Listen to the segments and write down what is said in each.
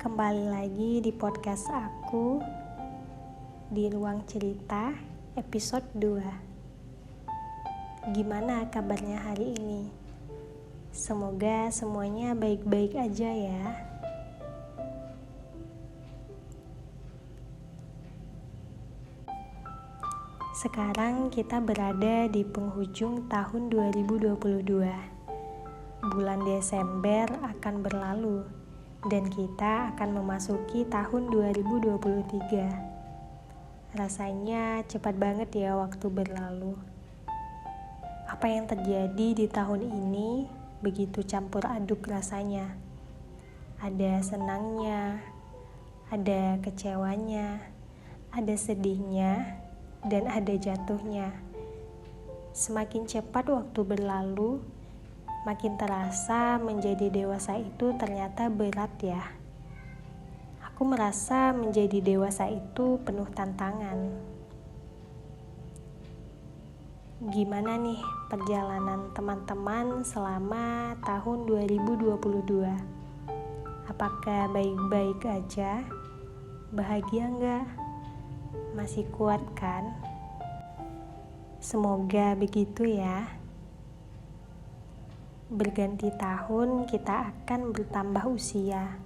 Kembali lagi di podcast aku di Ruang Cerita episode 2. Gimana kabarnya hari ini? Semoga semuanya baik-baik aja ya. Sekarang kita berada di penghujung tahun 2022. Bulan Desember akan berlalu dan kita akan memasuki tahun 2023. Rasanya cepat banget ya waktu berlalu. Apa yang terjadi di tahun ini begitu campur aduk rasanya. Ada senangnya, ada kecewanya, ada sedihnya, dan ada jatuhnya. Semakin cepat waktu berlalu, makin terasa menjadi dewasa itu ternyata berat ya. Aku merasa menjadi dewasa itu penuh tantangan. Gimana nih perjalanan teman-teman selama tahun 2022? Apakah baik-baik aja? Bahagia enggak? Masih kuat kan? Semoga begitu ya. Berganti tahun kita akan bertambah usia,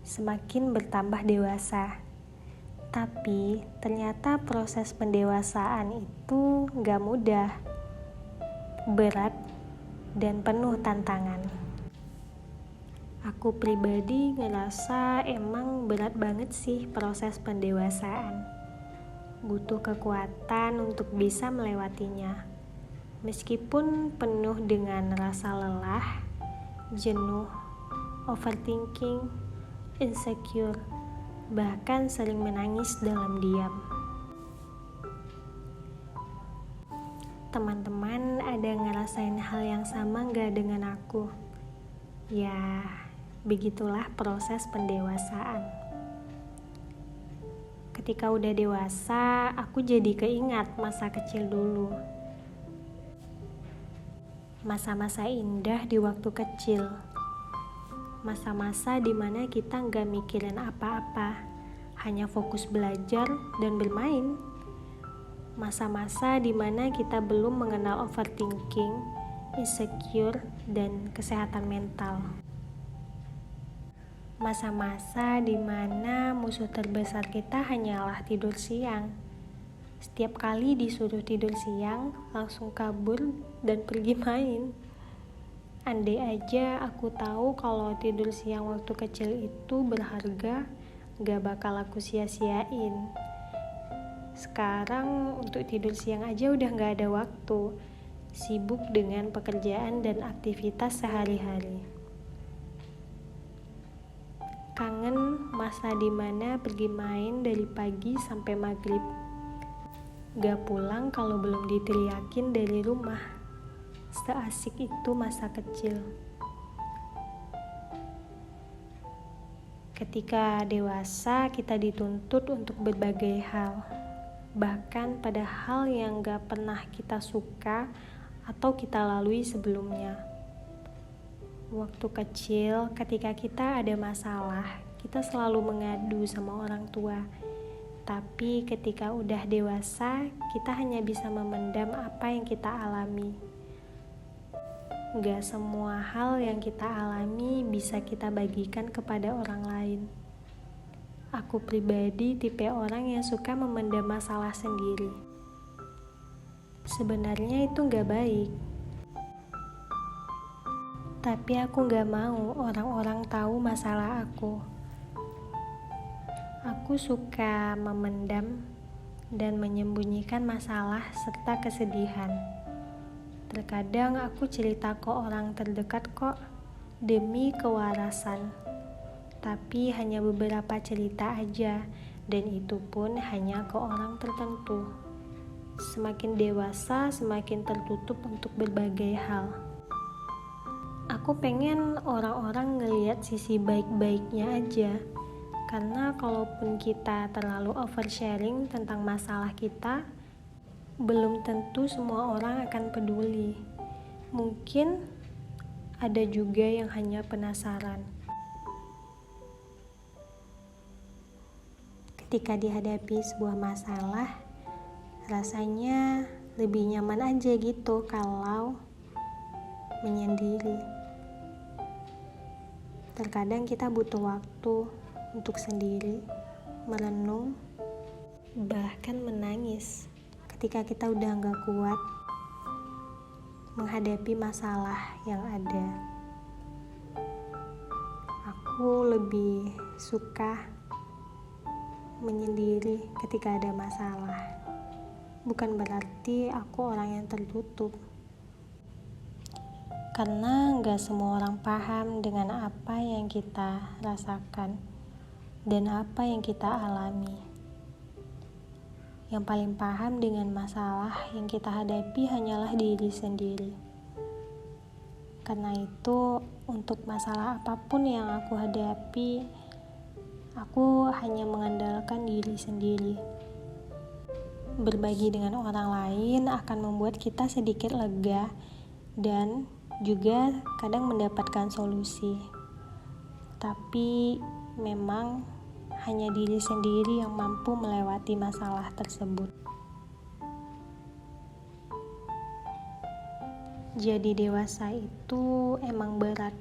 semakin bertambah dewasa. Tapi ternyata proses pendewasaan itu gak mudah, berat, dan penuh tantangan. Aku pribadi ngerasa emang berat banget sih proses pendewasaan. Butuh kekuatan untuk bisa melewatinya. Meskipun penuh dengan rasa lelah, jenuh, overthinking, insecure, bahkan sering menangis dalam diam. Teman-teman ada ngerasain hal yang sama gak dengan aku? Ya, begitulah proses pendewasaan. Ketika udah dewasa, aku jadi keingat masa kecil dulu. Masa-masa indah di waktu kecil. Masa-masa dimana kita gak mikirin apa-apa, hanya fokus belajar dan bermain. Masa-masa dimana kita belum mengenal overthinking, insecure, dan kesehatan mental. Masa-masa dimana musuh terbesar kita hanyalah tidur siang. Setiap kali disuruh tidur siang, langsung kabur dan pergi main. Andai aja aku tahu kalau tidur siang waktu kecil itu berharga, gak bakal aku sia-siain. Sekarang untuk tidur siang aja udah gak ada waktu, sibuk dengan pekerjaan dan aktivitas sehari-hari. Kangen masa dimana pergi main dari pagi sampai maghrib. Gak pulang kalau belum diteriakin dari rumah. Seasik itu masa kecil. Ketika dewasa, kita dituntut untuk berbagai hal. Bahkan pada hal yang gak pernah kita suka atau kita lalui sebelumnya. Waktu kecil, ketika kita ada masalah, kita selalu mengadu sama orang tua. Tapi ketika udah dewasa, kita hanya bisa memendam apa yang kita alami. Gak semua hal yang kita alami bisa kita bagikan kepada orang lain. Aku pribadi tipe orang yang suka memendam masalah sendiri. Sebenarnya itu gak baik. Tapi aku gak mau orang-orang tahu masalah aku. Aku suka memendam dan menyembunyikan masalah serta kesedihan. Terkadang aku cerita ke orang terdekat kok, demi kewarasan. Tapi hanya beberapa cerita aja, dan itu pun hanya ke orang tertentu. Semakin dewasa, semakin tertutup untuk berbagai hal. Aku pengen orang-orang ngelihat sisi baik-baiknya aja. Karena kalaupun kita terlalu oversharing tentang masalah kita, belum tentu semua orang akan peduli. Mungkin ada juga yang hanya penasaran. ketika dihadapi sebuah masalah, rasanya lebih nyaman aja gitu kalau menyendiri. Terkadang kita butuh waktu untuk sendiri, merenung, bahkan menangis ketika kita udah gak kuat menghadapi masalah yang ada. Aku lebih suka menyendiri ketika ada masalah. Bukan berarti aku orang yang tertutup, karena gak semua orang paham dengan apa yang kita rasakan dan apa yang kita alami. Yang paling paham dengan masalah yang kita hadapi hanyalah diri sendiri. Karena itu, untuk masalah apapun yang aku hadapi, aku hanya mengandalkan diri sendiri. Berbagi dengan orang lain akan membuat kita sedikit lega dan juga kadang mendapatkan solusi. Tapi memang hanya diri sendiri yang mampu melewati masalah tersebut. Jadi dewasa itu emang berat.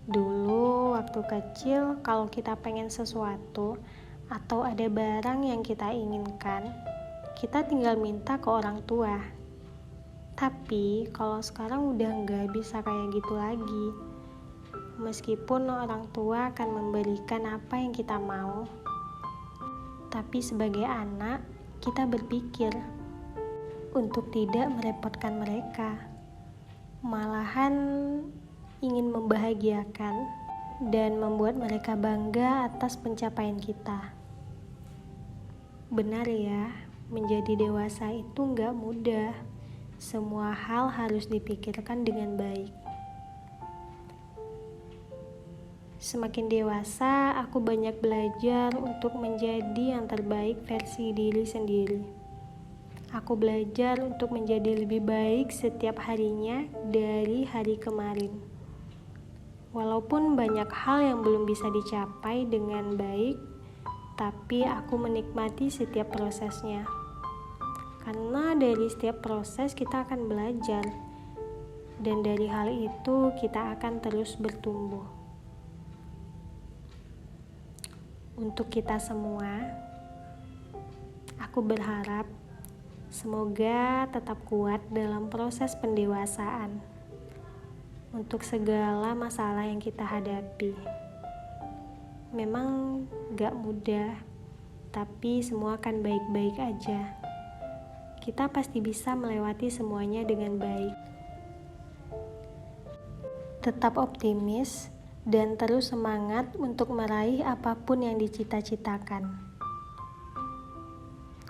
Dulu waktu kecil, kalau kita pengen sesuatu atau ada barang yang kita inginkan, kita tinggal minta ke orang tua. Tapi kalau sekarang udah nggak bisa kayak gitu lagi. Meskipun orang tua akan memberikan apa yang kita mau, tapi sebagai anak, kita berpikir untuk tidak merepotkan mereka, malahan ingin membahagiakan dan membuat mereka bangga atas pencapaian kita. Benar ya, menjadi dewasa itu gak mudah. Semua hal harus dipikirkan dengan baik. Semakin dewasa, aku banyak belajar untuk menjadi yang terbaik versi diri sendiri. Aku belajar untuk menjadi lebih baik setiap harinya dari hari kemarin. Walaupun banyak hal yang belum bisa dicapai dengan baik, tapi aku menikmati setiap prosesnya. Karena dari setiap proses kita akan belajar, dan dari hal itu kita akan terus bertumbuh. Untuk kita semua, aku berharap semoga tetap kuat dalam proses pendewasaan untuk segala masalah yang kita hadapi. Memang gak mudah, tapi semua akan baik-baik aja. Kita pasti bisa melewati semuanya dengan baik. Tetap optimis dan terus semangat untuk meraih apapun yang dicita-citakan.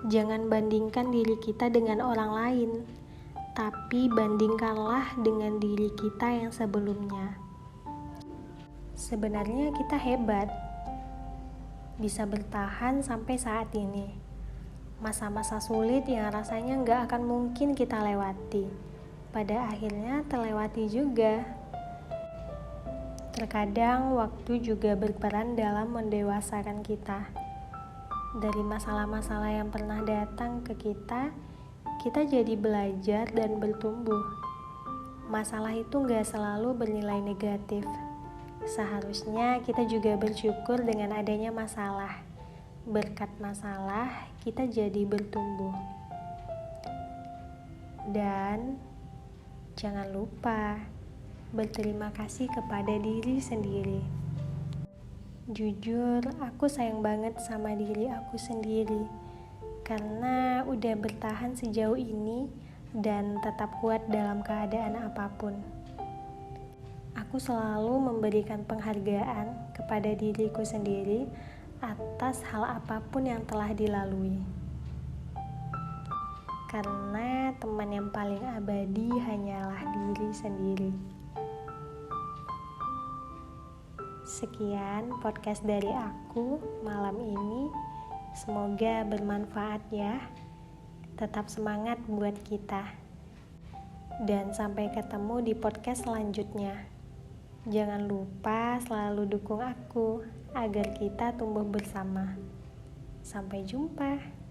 Jangan bandingkan diri kita dengan orang lain, tapi bandingkanlah dengan diri kita yang sebelumnya. Sebenarnya kita hebat, bisa bertahan sampai saat ini. Masa-masa sulit yang rasanya gak akan mungkin kita lewati, pada akhirnya terlewati juga. Terkadang waktu juga berperan dalam mendewasakan kita. Dari masalah-masalah yang pernah datang ke kita jadi belajar dan bertumbuh. Masalah itu gak selalu bernilai negatif. Seharusnya kita juga bersyukur dengan adanya masalah. Berkat masalah, kita jadi bertumbuh. Dan jangan lupa berterima kasih kepada diri sendiri. Jujur, aku sayang banget sama diri aku sendiri karena udah bertahan sejauh ini dan tetap kuat dalam keadaan apapun. Aku selalu memberikan penghargaan kepada diriku sendiri atas hal apapun yang telah dilalui. Karena teman yang paling abadi hanyalah diri sendiri. Sekian podcast dari aku malam ini. Semoga bermanfaat ya. Tetap semangat buat kita. Dan sampai ketemu di podcast selanjutnya. Jangan lupa selalu dukung aku agar kita tumbuh bersama. Sampai jumpa.